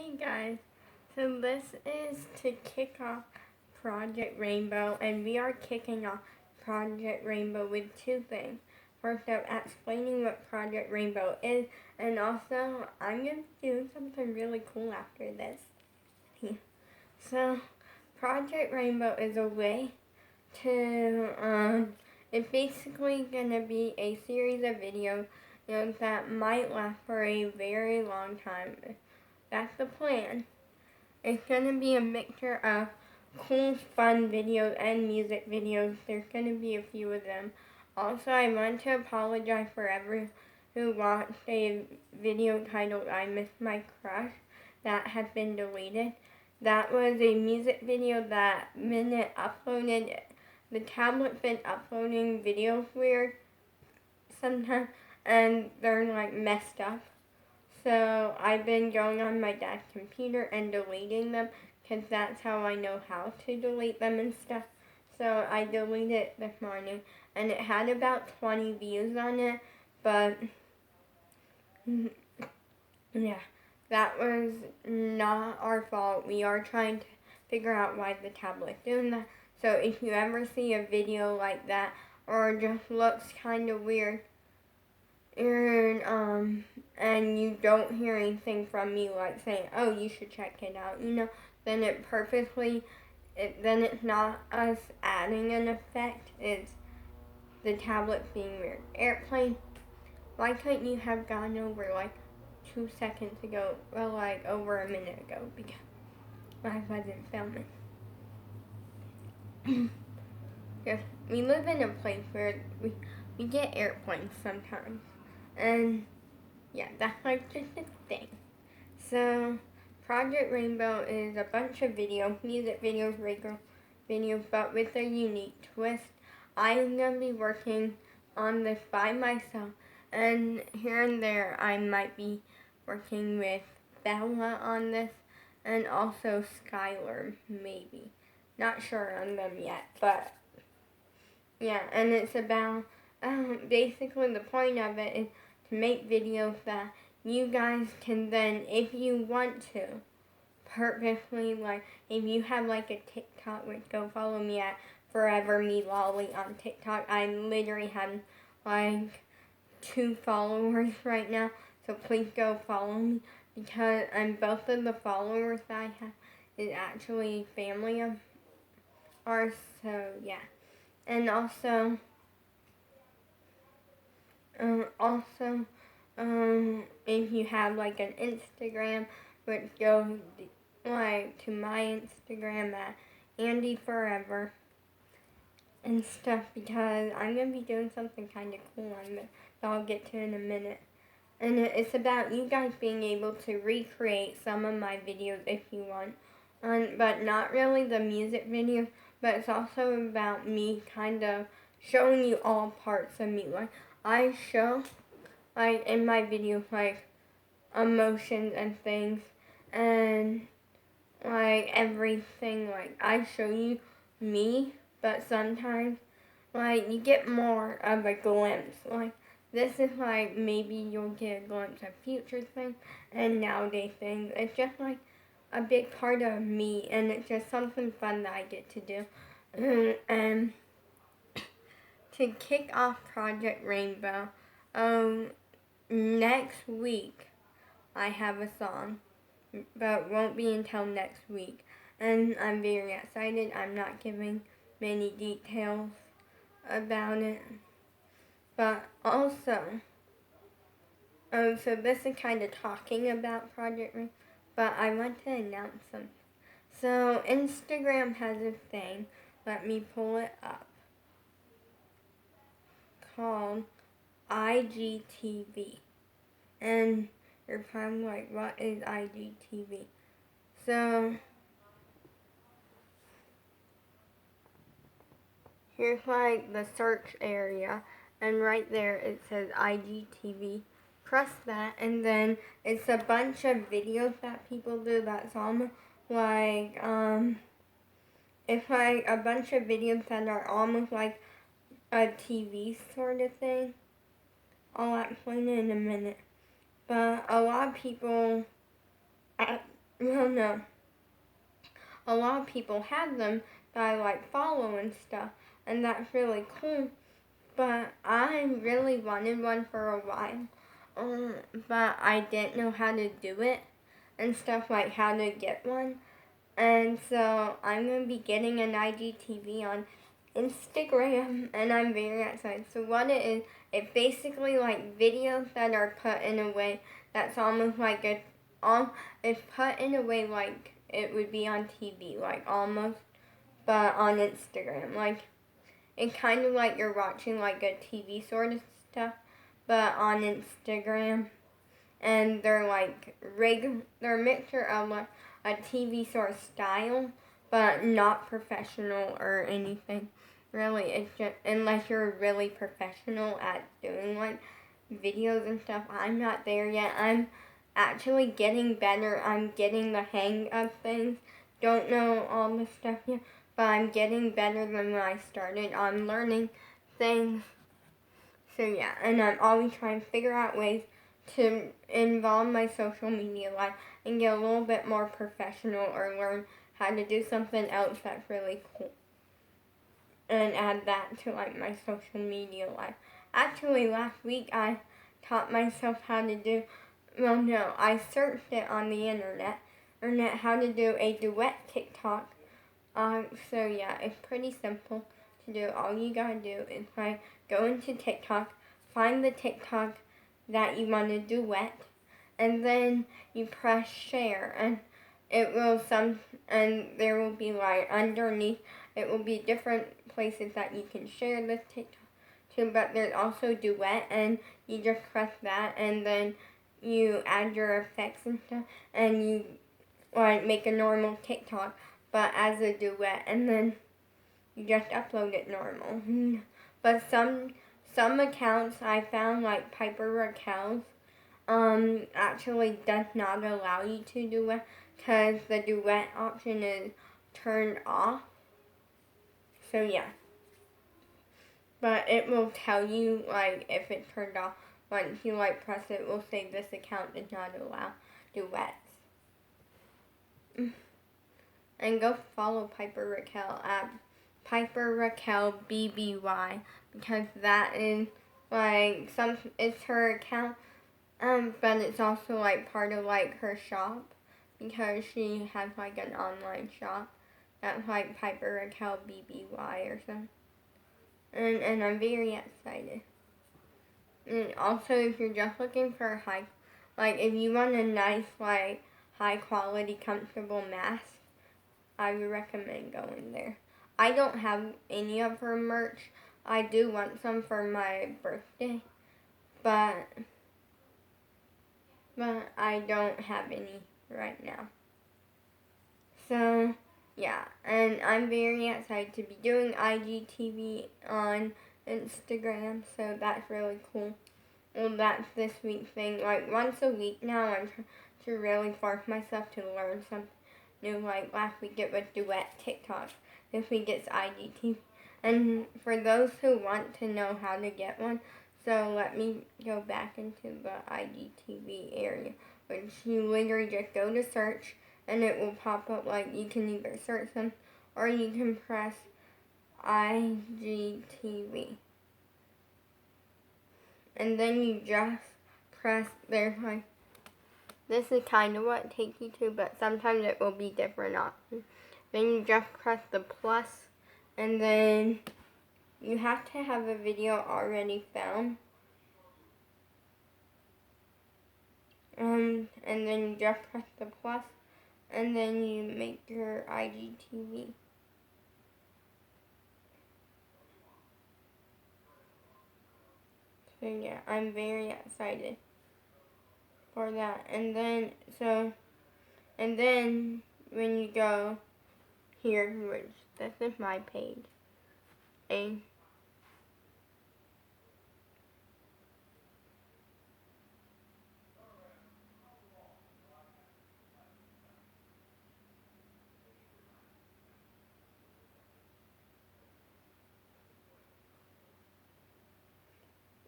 Hey guys, so this is to kick off Project Rainbow, and we are kicking off Project Rainbow with two things. First up, explaining what Project Rainbow is, and also I'm going to do something really cool after this. So, Project Rainbow is a way to, it's basically going to be a series of videos that might last for a very long time. That's the plan. It's going to be a mixture of cool, fun videos and music videos. There's going to be a few of them. Also, I want to apologize for everyone who watched a video titled I Miss My Crush that has been deleted. That was a music video that when it uploaded, the tablet's been uploading videos weird sometimes, and they're like messed up. So I've been going on my dad's computer and deleting them because that's how I know how to delete them and stuff. So I deleted it this morning and it had about 20 views on it, but yeah, that was not our fault. We are trying to figure out why the tablet's doing that. So if you ever see a video like that or just looks kind of weird, and you don't hear anything from me like saying, oh, you should check it out, then then it's not us adding an effect, it's the tablet being weird. Airplane, why couldn't you have gone over like 2 seconds ago, well, like over a minute ago, because I wasn't filming. Yes, we live in a place where we get airplanes sometimes. And yeah, that's like just a thing. So Project Rainbow is a bunch of videos, music videos, regular videos, but with a unique twist. I'm going to be working on this by myself, and here and there I might be working with Bella on this, and also Skylar, maybe. Not sure on them yet, but yeah, and it's about, basically the point of it is to make videos that you guys can then, if you want to, purposely, like, if you have like a TikTok, which go follow me at Forever Me Lolly on TikTok. I literally have like 2 followers right now, so please go follow me, because both of the followers that I have is actually family of ours, so yeah. And also, if you have like an Instagram, which go like to my Instagram at Andy Forever and stuff, because I'm gonna be doing something kind of cool on this that I'll get to in a minute. And it's about you guys being able to recreate some of my videos if you want, but not really the music videos, but it's also about me kind of showing you all parts of me. Like, I show, like, in my videos, like, emotions and things, and, like, everything. Like, I show you me, but sometimes, like, you get more of a glimpse. Like, this is, like, maybe you'll get a glimpse of future things and nowadays things. It's just, like, a big part of me, and it's just something fun that I get to do. And to kick off Project Rainbow, next week I have a song, but won't be until next week. And I'm very excited. I'm not giving many details about it. But also, so this is kind of talking about Project Rainbow, but I want to announce something. So Instagram has a thing, let me pull it up, called igtv. And you're probably like, what is igtv? So here's like the search area, and right there it says igtv. Press that, and then it's a bunch of videos that people do that's almost like, it's like a bunch of videos that are almost like a TV sort of thing. I'll explain it in a minute. But a lot of people well, no, a lot of people have them that I like follow and stuff, and that's really cool. But I really wanted one for a while, but I didn't know how to do it and stuff, like how to get one. And so I'm going to be getting an IGTV on Instagram, and I'm very excited. So what it is, it's basically like videos that are put in a way that's almost like it's put in a way like it would be on TV, like almost, but on Instagram. Like, it's kind of like you're watching like a TV sort of stuff, but on Instagram. And they're like they're a mixture of like a TV sort of style, but not professional or anything. Really, it's just, unless you're really professional at doing like videos and stuff. I'm not there yet. I'm actually getting better. I'm getting the hang of things. Don't know all the stuff yet, but I'm getting better than when I started. I'm learning things. So yeah, and I'm always trying to figure out ways to involve my social media life and get a little bit more professional or learn how to do something else that's really cool. And add that to like my social media life. Actually, last week I taught myself how to do, well no, I searched it on the internet how to do a duet TikTok. So yeah, it's pretty simple to do. All you gotta do is like go into TikTok, find the TikTok that you want to duet, and then you press share, and it will and there will be like underneath, it will be different places that you can share this TikTok to, but there's also duet, and you just press that, and then you add your effects and stuff, and you like make a normal TikTok, but as a duet, and then you just upload it normal. But some accounts I found, like Piper Raquel's, actually does not allow you to duet because the duet option is turned off. So yeah, but it will tell you like if it's turned off. Once you like press it, it will say this account does not allow duets. And go follow Piper Raquel at Piper Raquel BBY, because that is like it's her account, but it's also like part of like her shop, because she has like an online shop that's like Piper Raquel BBY or something. And I'm very excited. And also, if you're just looking for if you want a nice like high quality comfortable mask, I would recommend going there. I don't have any of her merch. I do want some for my birthday, but I don't have any right now. So, yeah, and I'm very excited to be doing IGTV on Instagram, so that's really cool. Well, that's this week's thing. Like, once a week now, I'm trying to really force myself to learn something new. Like, last week it was duet TikTok. This week it's IGTV. And for those who want to know how to get one, so let me go back into the IGTV area, which you literally just go to search, and it will pop up like you can either search them or you can press IGTV. And then you just press, there's like, this is kind of what it takes you to, but sometimes it will be different options. Then you just press the plus, and then you have to have a video already found. And then you just press the plus, and then you make your IGTV. So yeah, I'm very excited for that. And then when you go here, which this is my page, and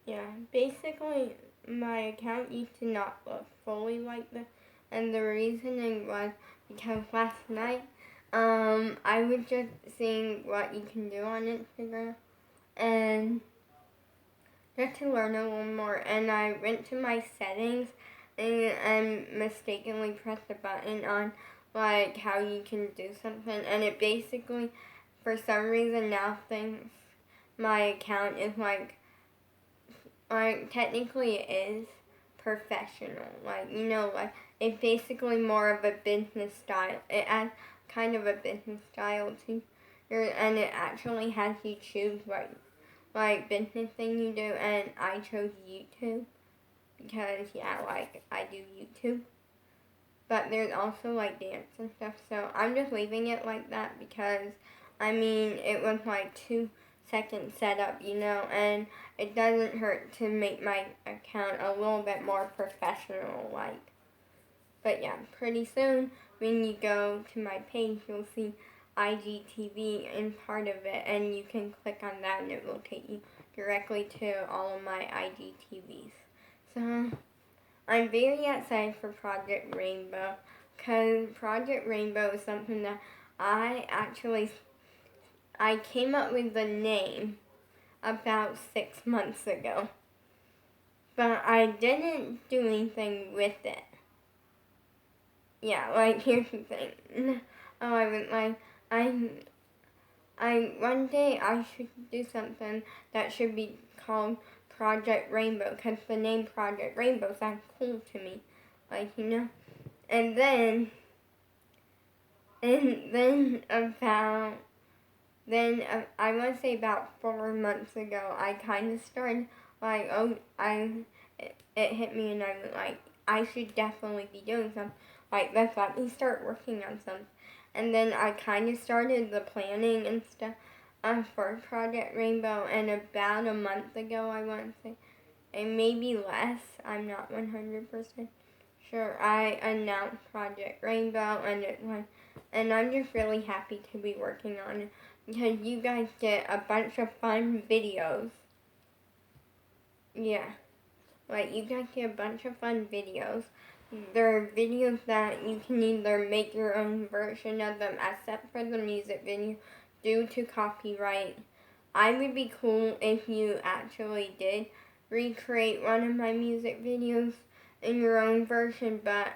yeah, basically my account used to not look fully like this, And the reasoning was because last night, I was just seeing what you can do on Instagram, and just to learn a little more, and I went to my settings and mistakenly pressed the button on like how you can do something, and it basically, for some reason now thinks my account is like technically it is professional, like like it's basically more of a business style. It has kind of a business style to and it actually has you choose what like business thing you do, and I chose YouTube because yeah, like I do YouTube. But there's also like dance and stuff, so I'm just leaving it like that because I mean it was like 2 seconds setup, and it doesn't hurt to make my account a little bit more professional like. But yeah, pretty soon when you go to my page, you'll see IGTV in part of it, and you can click on that and it will take you directly to all of my IGTVs. So I'm very excited for Project Rainbow because Project Rainbow is something that I came up with the name about 6 months ago, but I didn't do anything with it. Yeah, like here's the thing. Oh, I was like, one day I should do something that should be called Project Rainbow, because the name Project Rainbow sounds cool to me, like And then I want to say about 4 months ago, I kind of started like, it hit me and I was like, I should definitely be doing something. Like, let me start working on something. And then I kind of started the planning and stuff for Project Rainbow, and about a month ago, I want to say, and maybe less, I'm not 100% sure, I announced Project Rainbow, and I'm just really happy to be working on it because you guys get a bunch of fun videos. Yeah, like you guys get a bunch of fun videos. There are videos that you can either make your own version of them, except for the music video, due to copyright. I would be cool if you actually did recreate one of my music videos in your own version, but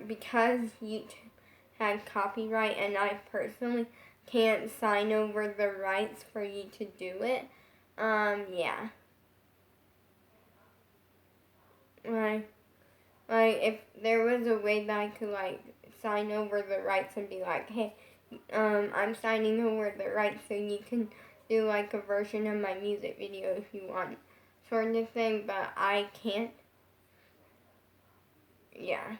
because YouTube had copyright and I personally can't sign over the rights for you to do it, yeah. Like if there was a way that I could like sign over the rights and be like, hey, I'm signing over the rights so you can do like a version of my music video if you want, sort of thing, but I can't. Yeah.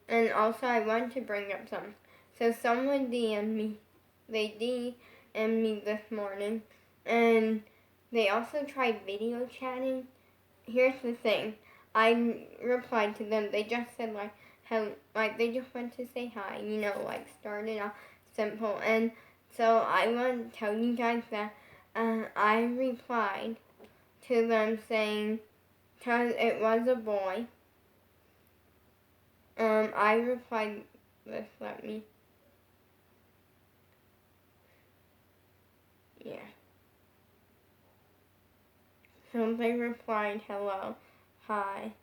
And also I wanted to bring up something. So someone DM'd me. They DM'd me this morning, and they also tried video chatting. Here's the thing. I replied to them. They just said like how they just want to say hi. Like started off simple. And so I want to tell you guys that I replied to them saying, because it was a boy. I replied this. Yeah. So they replied, hello, hi.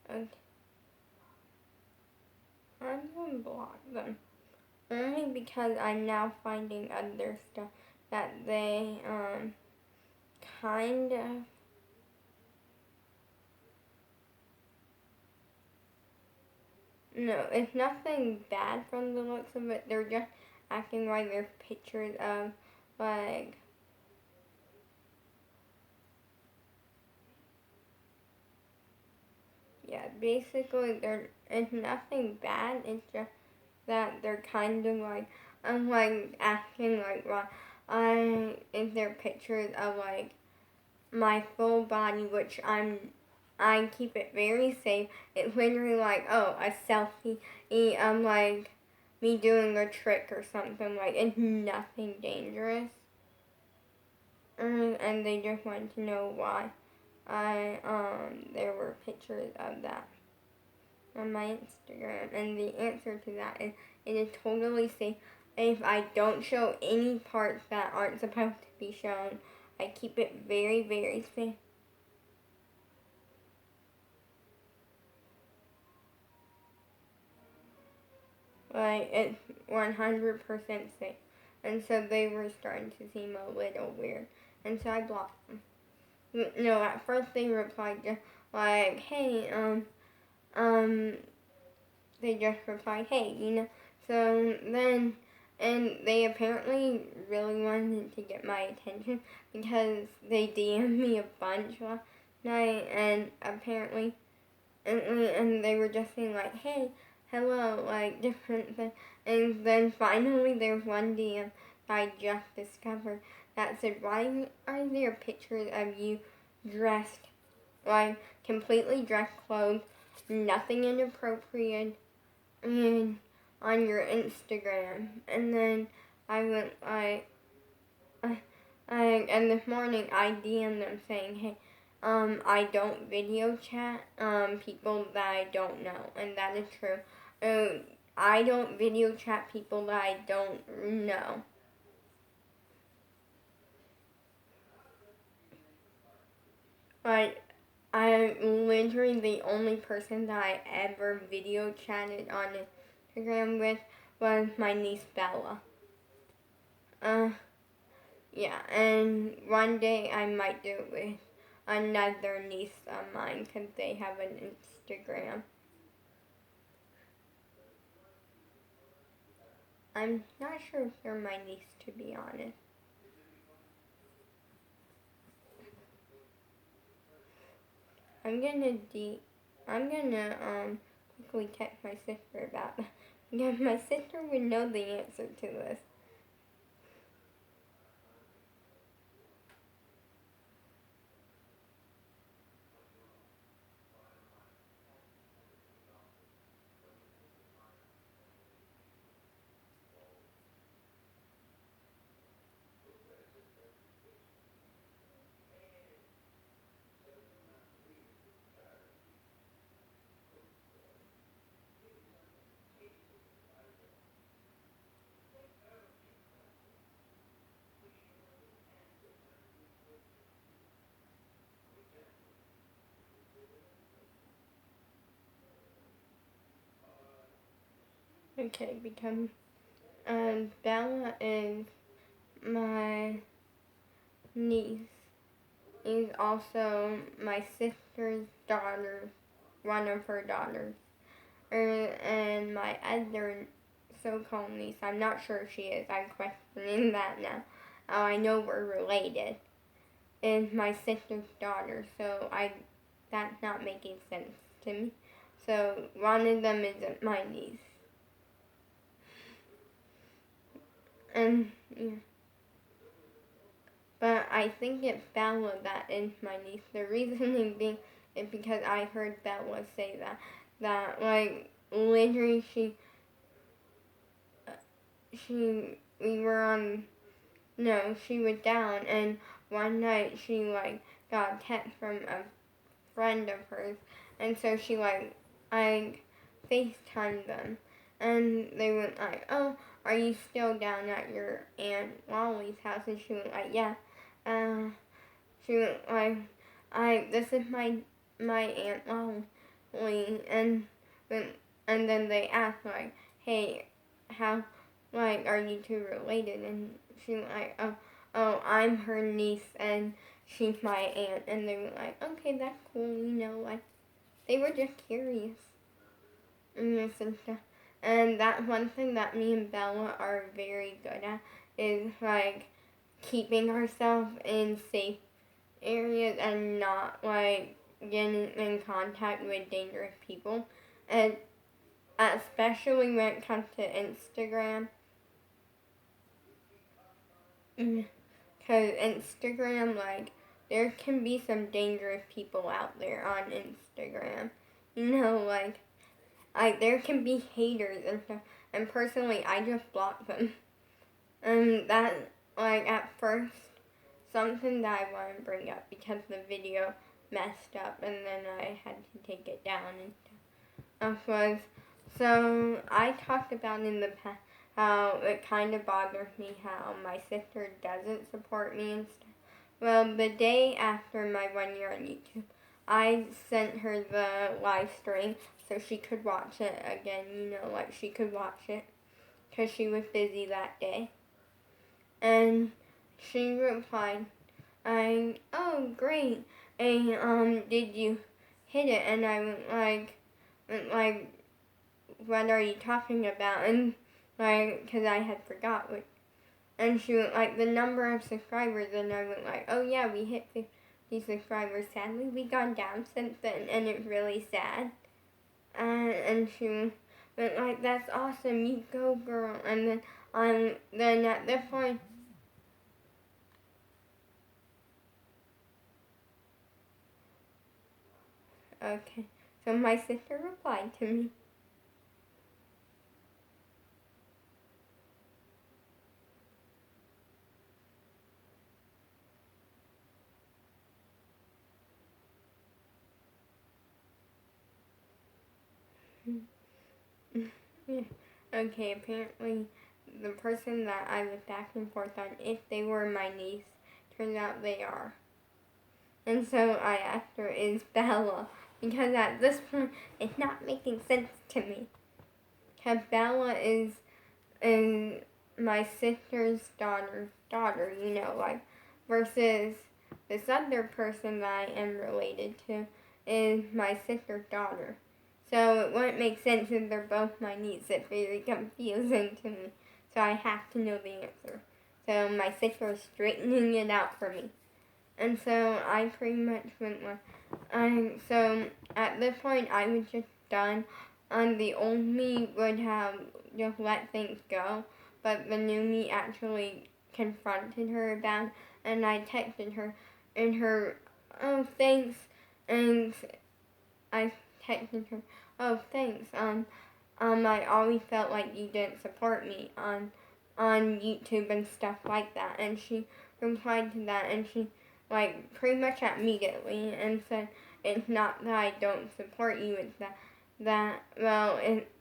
Okay. I'm going to block them. Only because I'm now finding other stuff that they, kind of, no, it's nothing bad from the looks of it. They're just acting like there's pictures of, like, yeah, basically it's nothing bad. It's just that they're kind of like, I'm like asking like, what is there pictures of like my full body, which I'm I keep it very safe. It's literally like, oh, a selfie. Like me doing a trick or something. Like, it's nothing dangerous. And they just want to know why there were pictures of that on my Instagram. And the answer to that is, it is totally safe. If I don't show any parts that aren't supposed to be shown, I keep it very, very safe. Like, it's 100% safe. And so they were starting to seem a little weird. And so I blocked them. No, at first they replied just like, hey, they just replied, hey, you know. So then, and they apparently really wanted to get my attention because they DM'd me a bunch last night, and apparently, and they were just saying like, hey, hello, like different things. And then finally there's one DM that I just discovered that said, why are there pictures of you dressed, like completely dressed clothes, nothing inappropriate, and on your Instagram? And then I went like, and this morning I DM'd them saying, hey, I don't video chat people that I don't know, and that is true. I don't video chat people that I don't know. Like, I'm literally the only person that I ever video chatted on Instagram with was my niece Bella. Yeah, and one day I might do it with another niece of mine because they have an Instagram. I'm not sure if they're my niece, to be honest. I'm gonna quickly text my sister about that. Because my sister would know the answer to this. Okay, because Bella is my niece. Is also my sister's daughter, one of her daughters. And my other so-called niece, I'm not sure if she is, I'm questioning that now. I know we're related. Is my sister's daughter, so that's not making sense to me. So one of them isn't my niece. And yeah. But I think it's Bella that is my niece. The reasoning being is because I heard Bella say that like literally we were on, no, she was down, and one night she like got a text from a friend of hers, and so she I FaceTimed them, and they went like, oh, are you still down at your Aunt Wally's house? And she went like, yeah. She went like, this is my Aunt Wally, and then they asked like, hey, how, like, are you two related? And she went like, oh, I'm her niece and she's my aunt. And they were like, okay, that's cool, you know, like, they were just curious. And stuff. And that one thing that me and Bella are very good at is like keeping ourselves in safe areas and not like getting in contact with dangerous people. And especially when it comes to Instagram. Because Instagram, like, there can be some dangerous people out there on Instagram. You know, like there can be haters and stuff. And personally, I just block them. And that, like, at first, something that I want to bring up because the video messed up and then I had to take it down and stuff was, so I talked about in the past how it kind of bothers me how my sister doesn't support me and stuff. Well, the day after my 1 year on YouTube, I sent her the live stream so she could watch it again, you know, like she could watch it because she was busy that day. And she replied, oh great, and did you hit it? And I went like, what are you talking about? And like, cause I had forgot what. And she went like the number of subscribers, and I went like, oh yeah, we hit 50 subscribers. Sadly, we've gone down since then, and it's really sad. And she went like, that's awesome, you go girl. And then at this point, okay, so my sister replied to me. Yeah. Okay, apparently the person that I was back and forth on, if they were my niece, turns out they are. And so I asked her, is Bella? Because at this point, it's not making sense to me. Because Bella is my sister's daughter, you know, like, versus this other person that I am related to is my sister's daughter. So it wouldn't make sense if they're both my niece. It's very confusing to me. So I have to know the answer. So my sister is straightening it out for me. And so I pretty much went like, so at this point I was just done. The old me would have just let things go, but the new me actually confronted her about it, and I texted her, and her, oh thanks, and I texted her, oh thanks, I always felt like you didn't support me on YouTube and stuff like that, and she replied to that, and she, like, pretty much immediately, and said, it's not that I don't support you, it's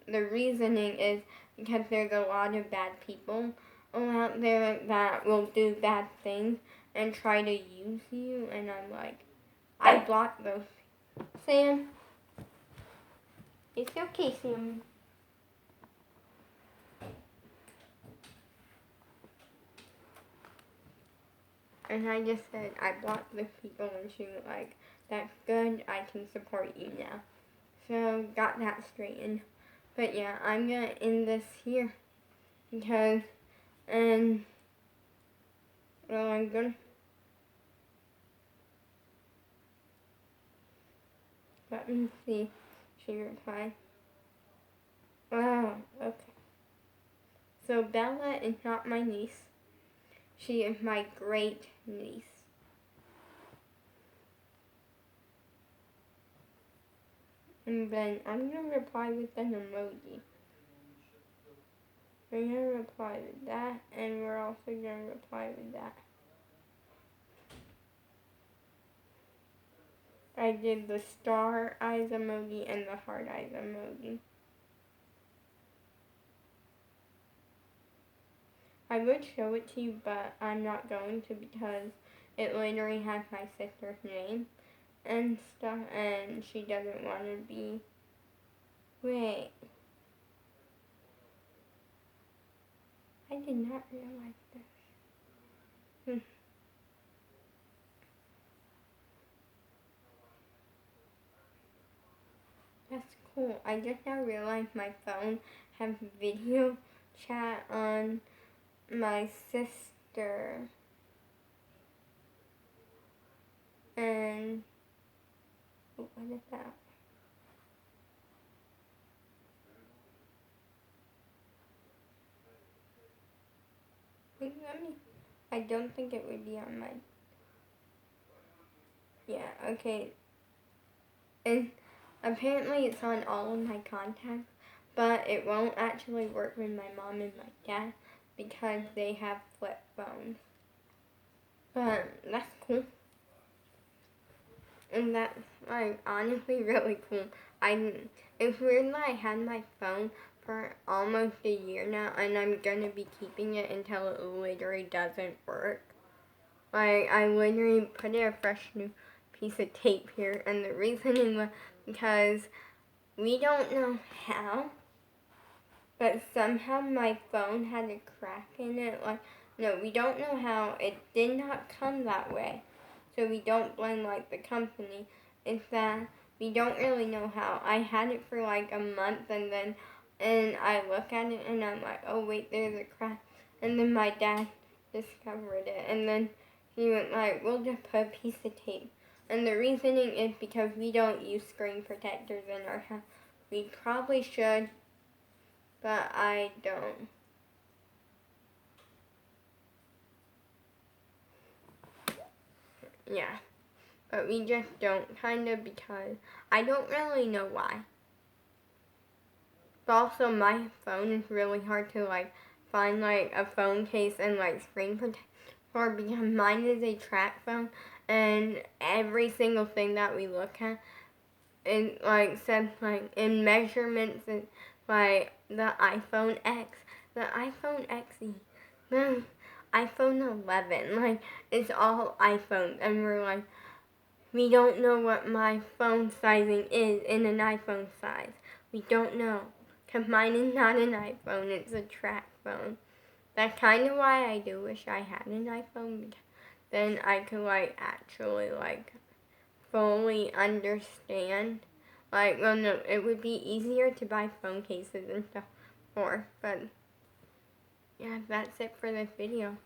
the reasoning is because there's a lot of bad people out there that will do bad things and try to use you, and I'm like, I block those. Sam, it's okay, Sam. And I just said, I blocked the people, and she was like, that's good, I can support you now. So, got that straightened. But yeah, I'm gonna end this here. Because, well, I'm gonna, let me see, she replied. Wow, okay. So Bella is not my niece. She is my great niece. And then I'm going to reply with an emoji. We're going to reply with that, and we're also going to reply with that. I did the star eyes emoji and the heart eyes emoji. I would show it to you, but I'm not going to because it literally has my sister's name and stuff, and she doesn't want to be. Wait. I did not realize this. That's cool. I just now realized my phone has video chat on my sister. And what is that? Wait, I don't think it would be on my. Yeah, okay. And apparently it's on all of my contacts, but it won't actually work with my mom and my dad because they have flip phones. But that's cool. And that's like honestly really cool. It's weird that I had my phone for almost a year now and I'm gonna be keeping it until it literally doesn't work. Like I literally put in a fresh new piece of tape here and the reasoning was because we don't know how, but somehow my phone had a crack in it. Like, no, we don't know how. It did not come that way. So we don't blame, like, the company. It's that we don't really know how. I had it for, like, a month, and I look at it, and I'm like, oh, wait, there's a crack. And then my dad discovered it, and then he went like, we'll just put a piece of tape. And the reasoning is because we don't use screen protectors in our house. We probably should, but I don't. Yeah, but we just don't, kind of, because I don't really know why. But also my phone is really hard to like find like a phone case and like screen protector for because mine is a track phone and every single thing that we look at it like says like in measurements and like the iPhone X, the iPhone XE, the iPhone 11, like it's all iPhones and we're like we don't know what my phone sizing is in an iPhone size. We don't know. Because mine is not an iPhone, it's a track phone. That's kind of why I do wish I had an iPhone. Because then I could, like, actually, like, fully understand. Like, well, no, it would be easier to buy phone cases and stuff for. But, yeah, that's it for this video.